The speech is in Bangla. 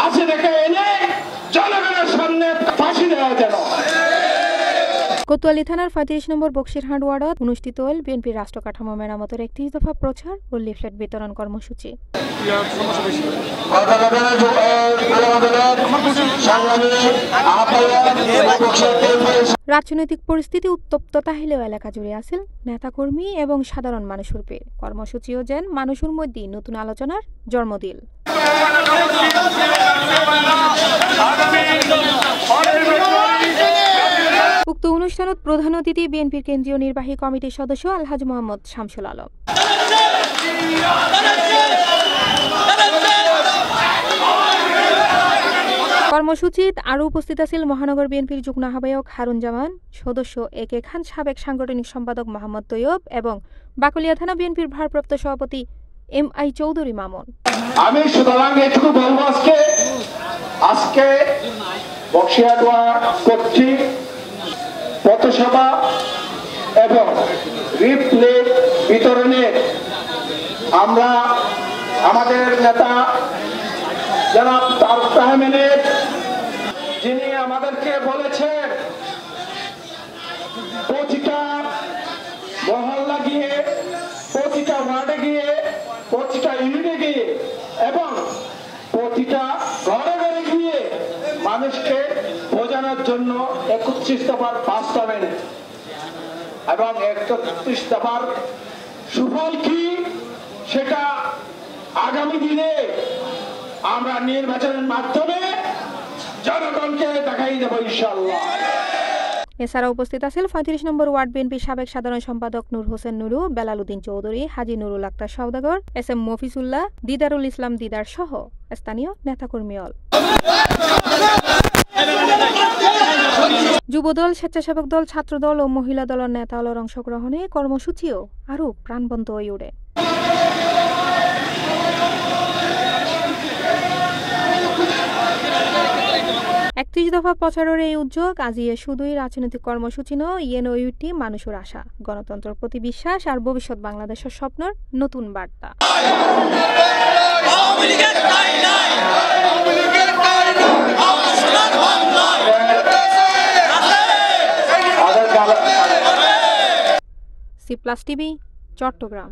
ফাঁসি দেখে এনে জনগণের সামনে ফাঁসি দেওয়া যেন। কোতোয়ালি থানার ৩৫ নম্বর বক্সিরহাট ওয়ার্ডত অনুষ্ঠিত হল বিএনপির রাষ্ট্র কাঠামো মেরামতের ৩১ দফা প্রচার ও লিফলেট বিতরণ কর্মসূচি। রাজনৈতিক পরিস্থিতি উত্তপ্ততা হলেও এলাকা জুড়ে আছিল নেতাকর্মী এবং সাধারণ মানুষের ভিড়। কর্মসূচিও যেন মানুষের মধ্যে নতুন আলোচনার জন্ম দিল। উক্ত অনুষ্ঠানত প্রধান অতিথি বিএনপির কেন্দ্রীয় নির্বাহী কমিটির সদস্য আলহাজ মোহাম্মদ শামসুল আলম। কর্মসূচিত আরও উপস্থিত আছিল মহানগর বিএনপির যুগ্ম আহ্বায়ক হারুন জামান, সদস্য এ কে খান, সাবেক সাংগঠনিক সম্পাদক মোহাম্মদ তৈয়ব এবং বাকলিয়া থানা বিএনপির ভারপ্রাপ্ত সভাপতি MI চৌধুরী মামুন। আমি সুতরাং এটুকু বলবো, আজকে বক্সিরহাট কর্তৃক পথসভা এবং লিফলেট বিতরণে আমরা আমাদের নেতা জনাব তারেক রহমানের, যিনি আমাদেরকে বলেছেন প্রতিটা মহল্লা গিয়ে, প্রতিটা ওয়ার্ডে গিয়ে, প্রতিটা ইউনিটে গিয়ে এবং প্রতিটা ঘরে ঘরে গিয়ে মানুষকে বোঝানোর জন্য ৩১ দফার বাস্তবায়ন এবং ৩১ দফার সুফল কি সেটা আগামী দিনে আমরা নির্বাচনের মাধ্যমে জনগণকে দেখাই দেব ইনশাআল্লাহ। এছাড়া উপস্থিত আছেন ৩৫ নম্বর ওয়ার্ড বিএনপির সাবেক সাধারণ সম্পাদক নূর হোসেন নুরু, বেলাল উদ্দিন চৌধুরী, হাজী নুরুল আক্তার সওদাগর, SM মফিজুল্লাহ, দিদারুল ইসলাম দিদার সহ স্থানীয় নেতাকর্মীল। যুবদল, স্বেচ্ছাসেবক দল, ছাত্রদল ও মহিলা দলের নেতাদলের অংশগ্রহণে কর্মসূচিও আরও প্রাণবন্ত হয়ে ওঠে। একত্রিশ দফা প্রচারের এই উদ্যোগ আজিয়ে শুধুই রাজনৈতিক কর্মসূচি নয়, ইয়েন ওইটি মানুষের আশা, গণতন্ত্রের প্রতি বিশ্বাস আর ভবিষ্যৎ বাংলাদেশের স্বপ্নের নতুন বার্তা। C+ TV, Chittagong.